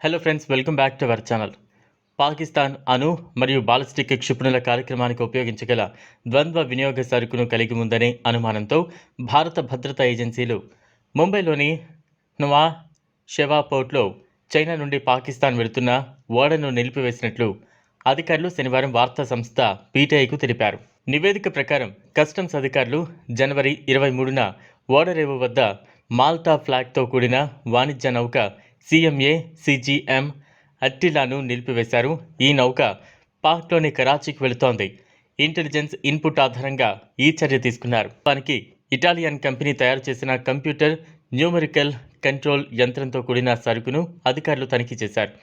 Hello friends, welcome back to our channel. Pakistan అణు మరియు ballistic క్షిపణుల కార్యక్రమానికి ఉపయోగించగల ద్వంద్వ వినియోగ సరుకును కలిగి ఉందనే అనుమానంతో భారత భద్రతా ఏజెన్సీలు ముంబైలోని నువా షెవా పోర్ట్లో చైనా నుండి పాకిస్తాన్ వెళుతున్న ఓడను నిలిపివేసినట్లు అధికారులు శనివారం వార్తా సంస్థ పీటీఐకు తెలిపారు. నివేదిక ప్రకారం కస్టమ్స్ అధికారులు జనవరి 23న ఓడరేవు వద్ద మాల్టా ఫ్లాగ్తో కూడిన వాణిజ్య నౌక సిఎంఏ సిజిఎం అట్టిలాను నిలిపివేశారు. ఈ నౌక పాక్లోని కరాచీకి వెళుతోంది. ఇంటెలిజెన్స్ ఇన్పుట్ ఆధారంగా ఈ చర్య తీసుకున్నారు. దానికి ఇటాలియన్ కంపెనీ తయారు చేసిన కంప్యూటర్ న్యూమరికల్ కంట్రోల్ యంత్రంతో కూడిన సరుకును అధికారులు తనిఖీ చేశారు.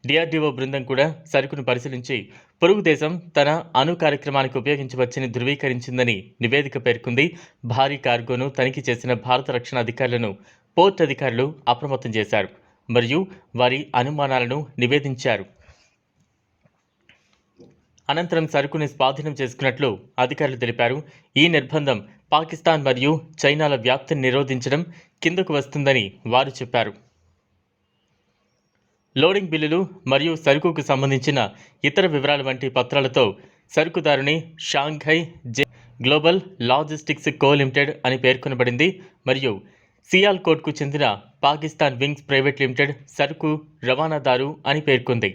డిఆర్డీఓ బృందం కూడా సరుకును పరిశీలించి పొరుగు దేశం తన అణు కార్యక్రమానికి ఉపయోగించవచ్చని ధృవీకరించిందని నివేదిక పేర్కొంది. భారీ కార్గోను తనిఖీ చేసిన భారత రక్షణ అధికారులను పోర్ట్ అధికారులు అప్రమత్తం చేశారు మరియు వారి అనుమానాలను నివేదించారు. అనంతరం సరుకుని స్వాధీనం చేసుకున్నట్లు అధికారులు తెలిపారు. ఈ నిర్బంధం పాకిస్తాన్ మరియు చైనాల వ్యాప్తిని నిరోధించడం కిందకు వస్తుందని వారు చెప్పారు. లోడింగ్ బిల్లులు మరియు సరుకుకు సంబంధించిన ఇతర వివరాల వంటి పత్రాలతో సరుకుదారుని షాంఘై గ్లోబల్ లాజిస్టిక్స్ కో లిమిటెడ్ అని పేర్కొనబడింది మరియు సియాల్కోట్కు చెందిన పాకిస్తాన్ వింగ్స్ ప్రైవేట్ లిమిటెడ్ సరుకు రవాణాదారు అని పేర్కొంది.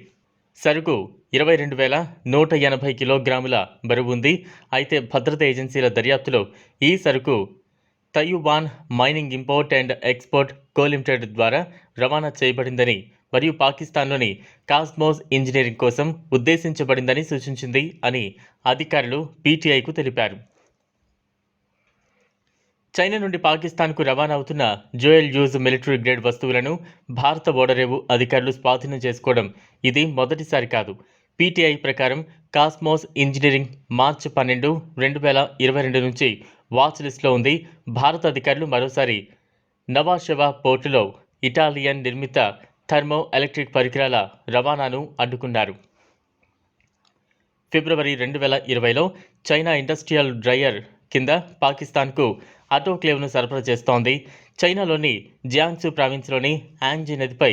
సరుకు 22,180 కిలోగ్రాముల బరువు ఉంది. అయితే భద్రతా ఏజెన్సీల దర్యాప్తులో ఈ సరుకు Taiyuan mining import and export co limited ద్వారా రవాణా చేయబడిందని మరియు పాకిస్తాన్లోని కాస్మోస్ ఇంజనీరింగ్ కోసం ఉద్దేశించబడిందని సూచించింది అని అధికారులు పీటీఐకు తెలిపారు. చైనా నుండి పాకిస్తాన్కు రవాణా అవుతున్న డ్యూయల్ యూజ్ మిలిటరీ గ్రేడ్ వస్తువులను భారత ఓడరేవు అధికారులు స్వాధీనం చేసుకోవడం ఇది మొదటిసారి కాదు. పీటీఐ ప్రకారం కాస్మోస్ ఇంజనీరింగ్ మార్చి 12, 2022 నుంచి వాచ్ లిస్టులో ఉంది. భారత అధికారులు మరోసారి నవాషెవా పోర్టులో ఇటాలియన్ నిర్మిత థర్మో ఎలక్ట్రిక్ పరికరాల రవాణాను అడ్డుకున్నారు. ఫిబ్రవరి 2020లో చైనా ఇండస్ట్రియల్ డ్రైయర్ కింద పాకిస్తాన్కు ఆటోక్లేవ్ను సరఫరా చేస్తోంది. చైనాలోని జియాంగ్సు ప్రావిన్స్లోని యాంగ్జీ నదిపై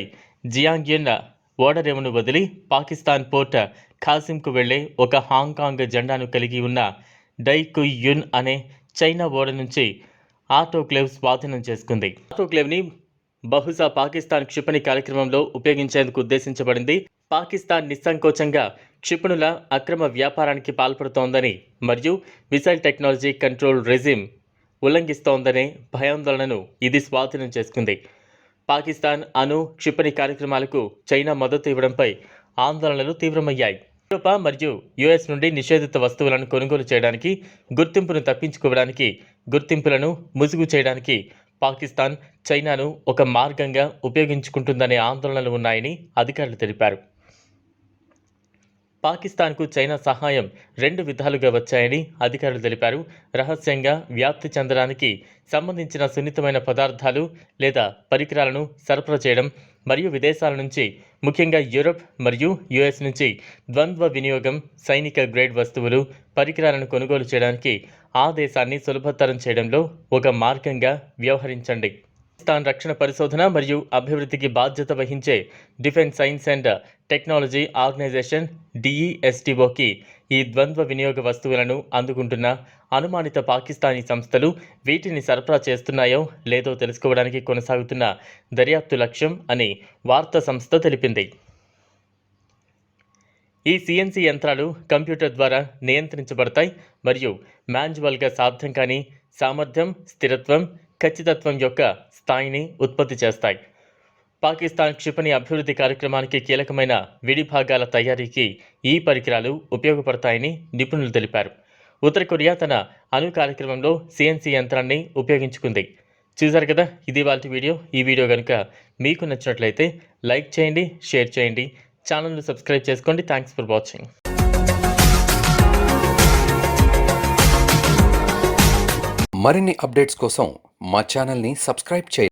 జియాంగ్యున్ ఓడరేవును వదిలి పాకిస్తాన్ పోర్ట్ ఖాసిమ్కు వెళ్లే ఒక హాంకాంగ్ జెండాను కలిగి ఉన్న డైకుయున్ అనే చైనా ఓడ నుంచి ఆటోక్లేవ్ స్వాధీనం చేసుకుంది. ఆటోక్లేవ్ని బహుశా పాకిస్తాన్ క్షిపణి కార్యక్రమంలో ఉపయోగించేందుకు ఉద్దేశించబడింది. పాకిస్తాన్ నిస్సంకోచంగా క్షిపణుల అక్రమ వ్యాపారానికి పాల్పడుతోందని మరియు మిసైల్ టెక్నాలజీ కంట్రోల్ రెజిమ్ ఉల్లంఘిస్తోందనే భయాందోళనను ఇది స్వాధీనం చేసుకుంది. పాకిస్తాన్ అణు క్షిపణి కార్యక్రమాలకు చైనా మద్దతు ఇవ్వడంపై ఆందోళనలు తీవ్రమయ్యాయి. యూరోపా మరియు యుఎస్ నుండి నిషేధిత వస్తువులను కొనుగోలు చేయడానికి, గుర్తింపును తప్పించుకోవడానికి, గుర్తింపులను ముసుగు చేయడానికి పాకిస్తాన్ చైనాను ఒక మార్గంగా ఉపయోగించుకుంటుందనే ఆందోళనలు ఉన్నాయని అధికారులు తెలిపారు. పాకిస్తాన్కు చైనా సహాయం 2 విధాలుగా వచ్చాయని అధికారులు తెలిపారు. రహస్యంగా వ్యాప్తి చెందడానికి సంబంధించిన సున్నితమైన పదార్థాలు లేదా పరికరాలను సరఫరా చేయడం మరియు విదేశాల నుంచి, ముఖ్యంగా యూరప్ మరియు యుఎస్ నుంచి ద్వంద్వ వినియోగం సైనిక గ్రేడ్ వస్తువులు, పరికరాలను కొనుగోలు చేయడానికి ఆ దేశాన్ని సులభతరం చేయడంలో ఒక మార్గంగా వ్యవహరించండి. పాకిస్తాన్ రక్షణ పరిశోధన మరియు అభివృద్ధికి బాధ్యత వహించే defence science and technology organisation డిఈఎస్టీఓకి ఈ ద్వంద్వ వినియోగ వస్తువులను అందుకుంటున్న అనుమానిత పాకిస్తానీ సంస్థలు వీటిని సరఫరా చేస్తున్నాయో లేదో తెలుసుకోవడానికి కొనసాగుతున్న దర్యాప్తు లక్ష్యం అని వార్తా సంస్థ తెలిపింది. ఈ సిఎన్సి యంత్రాలు కంప్యూటర్ ద్వారా నియంత్రించబడతాయి మరియు మాన్యువల్గా సాధ్యం కాని సామర్థ్యం, స్థిరత్వం, ఖచ్చితత్వం యొక్క స్థాయిని ఉత్పత్తి చేస్తాయి. పాకిస్తాన్ క్షిపణి అభివృద్ధి కార్యక్రమానికి కీలకమైన విడిభాగాల తయారీకి ఈ పరికరాలు ఉపయోగపడతాయని నిపుణులు తెలిపారు. ఉత్తర కొరియా తన అణు కార్యక్రమంలో సిఎన్సి యంత్రాన్ని ఉపయోగించుకుంది. చూశారు కదా, ఇది వాళ్ళ వీడియో. ఈ వీడియో కనుక మీకు నచ్చినట్లయితే లైక్ చేయండి, షేర్ చేయండి, ఛానల్ను సబ్స్క్రైబ్ చేసుకోండి. Thanks for watching. మరిన్ని అప్డేట్స్ కోసం మా ఛానల్ని సబ్స్క్రైబ్ చేయండి.